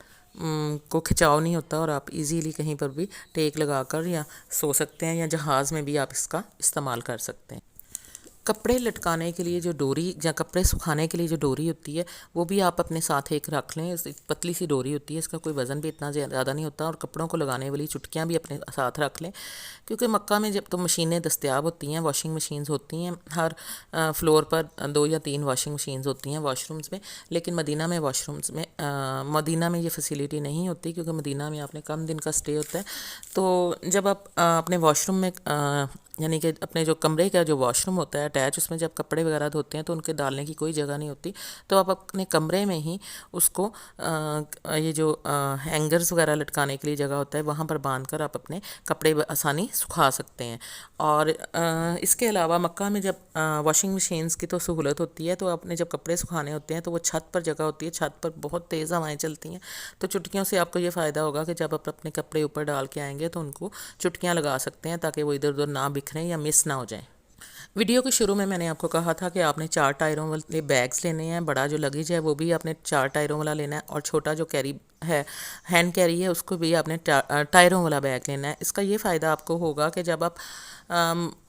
کو کھچاؤ نہیں ہوتا، اور آپ ایزیلی کہیں پر بھی ٹیک لگا کر یا سو سکتے ہیں، یا جہاز میں بھی آپ اس کا استعمال کر سکتے ہیں۔ کپڑے لٹکانے کے لیے جو ڈوری یا کپڑے سکھانے کے لیے جو ڈوری ہوتی ہے وہ بھی آپ اپنے ساتھ ایک رکھ لیں، پتلی سی ڈوری ہوتی ہے، اس کا کوئی وزن بھی اتنا زیادہ نہیں ہوتا، اور کپڑوں کو لگانے والی چٹکیاں بھی اپنے ساتھ رکھ لیں، کیونکہ مکہ میں جب تو مشینیں دستیاب ہوتی ہیں، واشنگ مشینز ہوتی ہیں، ہر فلور پر 2 یا 3 واشنگ مشینز ہوتی ہیں واش رومز میں، لیکن مدینہ میں یہ فیسیلیٹی نہیں ہوتی، کیونکہ مدینہ میں آپ نے کم دن کا سٹے ہوتا ہے، تو جب آپ اپنے واش روم میں یعنی کہ اپنے جو کمرے کا جو واش روم ہوتا ہے اٹیچ، اس میں جب کپڑے وغیرہ دھوتے ہیں تو ان کے ڈالنے کی کوئی جگہ نہیں ہوتی، تو آپ اپنے کمرے میں ہی اس کو یہ جو ہینگرز وغیرہ لٹکانے کے لیے جگہ ہوتا ہے وہاں پر باندھ کر آپ اپنے کپڑے آسانی سکھا سکتے ہیں۔ اور اس کے علاوہ مکہ میں جب واشنگ مشینز کی تو سہولت ہوتی ہے، تو آپ نے جب کپڑے سکھانے ہوتے ہیں تو وہ چھت پر جگہ ہوتی ہے، چھت پر بہت تیز ہوائیں چلتی ہیں، تو چٹکیوں سے آپ کو یہ فائدہ ہوگا کہ جب آپ اپنے کپڑے اوپر ڈال کے آئیں گے تو ان کو چٹکیاں لگا سکتے ہیں تاکہ وہ ادھر ادھر نہ بکھریں یا مس نہ ہو جائیں۔ ویڈیو کے شروع میں نے آپ کو کہا تھا کہ آپ نے 4 ٹائروں والے بیگز لینے ہیں، بڑا جو لگیج ہے وہ بھی آپ نے 4 ٹائروں والا لینا ہے، اور چھوٹا جو کیری ہے ہینڈ کیری ہے اس کو بھی آپ نے ٹائروں والا بیگ لینا ہے۔ اس کا یہ فائدہ آپ کو ہوگا کہ جب آپ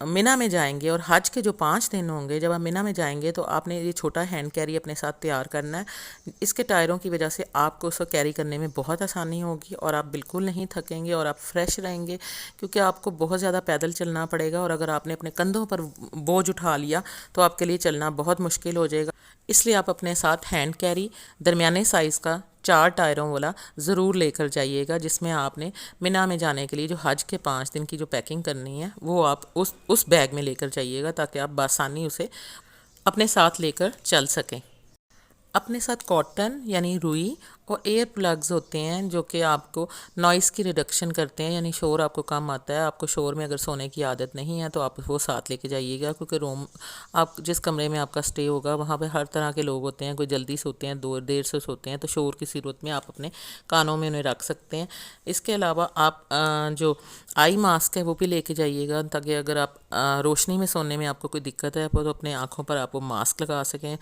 مینا میں جائیں گے اور حج کے جو 5 دن ہوں گے، جب آپ مینا میں جائیں گے تو آپ نے یہ چھوٹا ہینڈ کیری اپنے ساتھ تیار کرنا ہے، اس کے ٹائروں کی وجہ سے آپ کو اس کو کیری کرنے میں بہت آسانی ہوگی اور آپ بالکل نہیں تھکیں گے اور آپ فریش رہیں گے، کیونکہ آپ کو بہت زیادہ پیدل چلنا پڑے گا، اور اگر آپ نے اپنے کندھوں پر بوجھ اٹھا لیا تو آپ کے لیے چلنا بہت مشکل ہو جائے گا، اس لیے آپ اپنے ساتھ ہینڈ کیری درمیانے سائز کا 4 ٹائروں والا ضرور لے کر جائیے گا، جس میں آپ نے مینا میں جانے کے لیے جو حج کے 5 دن کی جو پیکنگ کرنی ہے وہ آپ اس بیگ میں لے کر جائیے گا، تاکہ آپ بآسانی اسے اپنے ساتھ لے کر چل سکیں۔ اپنے ساتھ کاٹن یعنی روئی اور ایئر پلگز ہوتے ہیں جو کہ آپ کو نوائز کی ریڈکشن کرتے ہیں، یعنی شور آپ کو کم آتا ہے، آپ کو شور میں اگر سونے کی عادت نہیں ہے تو آپ وہ ساتھ لے کے جائیے گا، کیونکہ آپ جس کمرے میں آپ کا سٹے ہوگا وہاں پہ ہر طرح کے لوگ ہوتے ہیں، کوئی جلدی سوتے ہیں، دیر سے سوتے ہیں، تو شور کی صورت میں آپ اپنے کانوں میں انہیں رکھ سکتے ہیں۔ اس کے علاوہ آپ جو آئی ماسک ہے وہ بھی لے کے جائیے گا، تاکہ اگر آپ روشنی میں سونے میں آپ کو کوئی دقت ہے تو اپنے آنکھوں پر آپ وہ ماسک لگا سکیں۔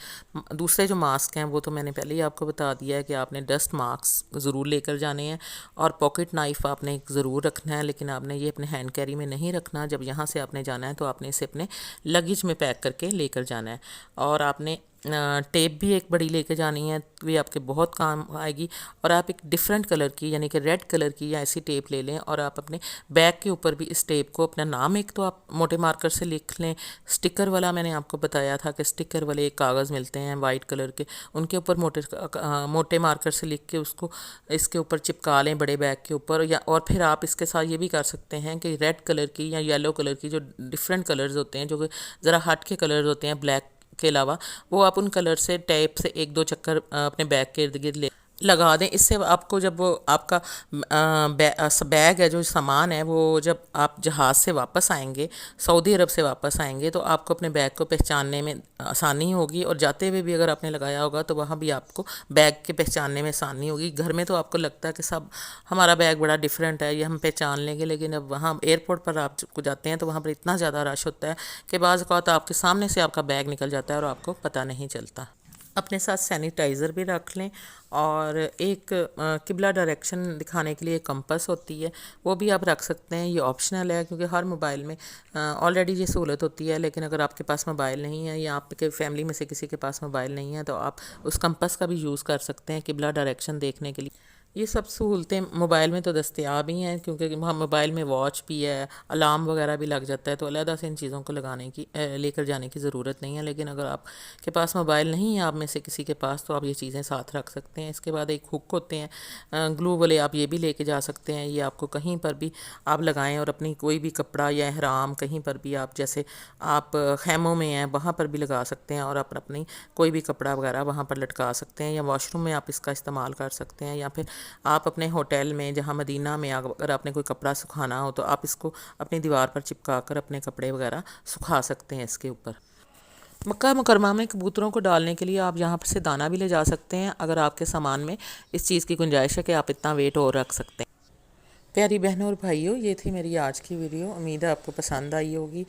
دوسرے جو ماسک ہیں وہ تو میں نے پہلے ہی آپ کو بتا دیا ہے کہ آپ نے ڈسٹ ماسک ضرور لے کر جانے ہیں، اور پاکٹ نائف آپ نے ضرور رکھنا ہے، لیکن آپ نے یہ اپنے ہینڈ کیری میں نہیں رکھنا، جب یہاں سے آپ نے جانا ہے تو آپ نے اسے اپنے لگیج میں پیک کر کے لے کر جانا ہے، اور آپ نے ٹیپ بھی ایک بڑی لے کے جانی ہے، بھی آپ کے بہت کام آئے گی، اور آپ ایک ڈفرینٹ کلر کی یعنی کہ ریڈ کلر کی یا ایسی ٹیپ لے لیں، اور آپ اپنے بیگ کے اوپر بھی اس ٹیپ کو اپنا نام ایک تو آپ موٹے مارکر سے لکھ لیں، سٹکر والا میں نے آپ کو بتایا تھا کہ سٹکر والے ایک کاغذ ملتے ہیں وائٹ کلر کے، ان کے اوپر موٹے مارکر سے لکھ کے اس کے اوپر چپکا لیں بڑے بیگ کے اوپر، یا اور پھر آپ اس کے ساتھ یہ بھی کر سکتے ہیں کہ ریڈ کلر کی یا یلو کلر کی جو ڈفرینٹ کلرز ہوتے ہیں، جو کہ ذرا ہٹ کے کلرز ہوتے ہیں بلیک کے علاوہ، وہ آپ ان کلر سے ٹیپ سے ایک دو چکر اپنے بیگ کے ارد گرد لگا دیں۔ اس سے آپ کو جب وہ آپ کا بیگ ہے جو سامان ہے، وہ جب آپ جہاز سے واپس آئیں گے، سعودی عرب سے واپس آئیں گے، تو آپ کو اپنے بیگ کو پہچاننے میں آسانی ہوگی، اور جاتے ہوئے بھی اگر آپ نے لگایا ہوگا تو وہاں بھی آپ کو بیگ کے پہچاننے میں آسانی ہوگی۔ گھر میں تو آپ کو لگتا ہے کہ سب ہمارا بیگ بڑا ڈفرینٹ ہے، یہ ہم پہچان لیں گے، لیکن اب وہاں ایئرپورٹ پر آپ کو جاتے ہیں تو وہاں پر اتنا زیادہ رش ہوتا ہے کہ بعض اوقات آپ کے سامنے سے آپ کا بیگ نکل جاتا ہے اور آپ کو پتہ نہیں چلتا۔ اپنے ساتھ سینیٹائزر بھی رکھ لیں، اور ایک قبلہ ڈائریکشن دکھانے کے لیے ایک کمپس ہوتی ہے، وہ بھی آپ رکھ سکتے ہیں، یہ آپشنل ہے کیونکہ ہر موبائل میں آلریڈی یہ سہولت ہوتی ہے، لیکن اگر آپ کے پاس موبائل نہیں ہے یا آپ کے فیملی میں سے کسی کے پاس موبائل نہیں ہے تو آپ اس کمپس کا بھی یوز کر سکتے ہیں قبلہ ڈائریکشن دیکھنے کے لیے۔ یہ سب سہولتیں موبائل میں تو دستیاب ہی ہیں، کیونکہ موبائل میں واچ بھی ہے، الارم وغیرہ بھی لگ جاتا ہے، تو علیحدہ سے ان چیزوں کو لے کر جانے کی ضرورت نہیں ہے، لیکن اگر آپ کے پاس موبائل نہیں ہے آپ میں سے کسی کے پاس، تو آپ یہ چیزیں ساتھ رکھ سکتے ہیں۔ اس کے بعد ایک ہک ہوتے ہیں گلو والے، آپ یہ بھی لے کے جا سکتے ہیں، یہ آپ کو کہیں پر بھی آپ لگائیں، اور اپنی کوئی بھی کپڑا یا احرام کہیں پر بھی آپ جیسے آپ خیموں میں ہیں وہاں پر بھی لگا سکتے ہیں، اور اپنی کوئی بھی کپڑا وغیرہ وہاں پر لٹکا سکتے ہیں، یا واش روم میں آپ اس کا استعمال کر سکتے ہیں، یا پھر آپ اپنے ہوٹل میں جہاں مدینہ میں اگر آپ نے کوئی کپڑا سکھانا ہو تو آپ اس کو اپنی دیوار پر چپکا کر اپنے کپڑے وغیرہ سکھا سکتے ہیں اس کے اوپر۔ مکہ مکرمہ میں کبوتروں کو ڈالنے کے لیے آپ یہاں پر سے دانہ بھی لے جا سکتے ہیں، اگر آپ کے سامان میں اس چیز کی گنجائش ہے کہ آپ اتنا ویٹ اور رکھ سکتے ہیں۔ پیاری بہنوں اور بھائیوں، یہ تھی میری آج کی ویڈیو، امید ہے آپ کو پسند آئی ہوگی۔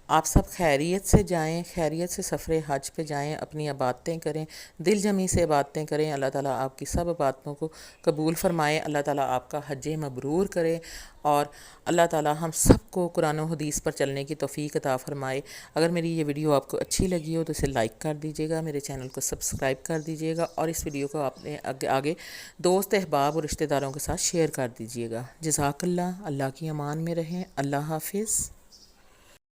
آپ سب خیریت سے جائیں، خیریت سے سفر حج پہ جائیں، اپنی عبادتیں کریں، دل جمی سے عبادتیں کریں، اللہ تعالیٰ آپ کی سب عبادتوں کو قبول فرمائے، اللہ تعالیٰ آپ کا حج مبرور کرے، اور اللہ تعالیٰ ہم سب کو قرآن و حدیث پر چلنے کی توفیق عطا فرمائے۔ اگر میری یہ ویڈیو آپ کو اچھی لگی ہو تو اسے لائک کر دیجیے گا، میرے چینل کو سبسکرائب کر دیجیے گا، اور اس ویڈیو کو آپ نے آگے دوست احباب اور رشتہ داروں کے ساتھ شیئر کر دیجیے گا۔ جزاک اللہ، اللہ کی امان میں رہیں، اللہ حافظ۔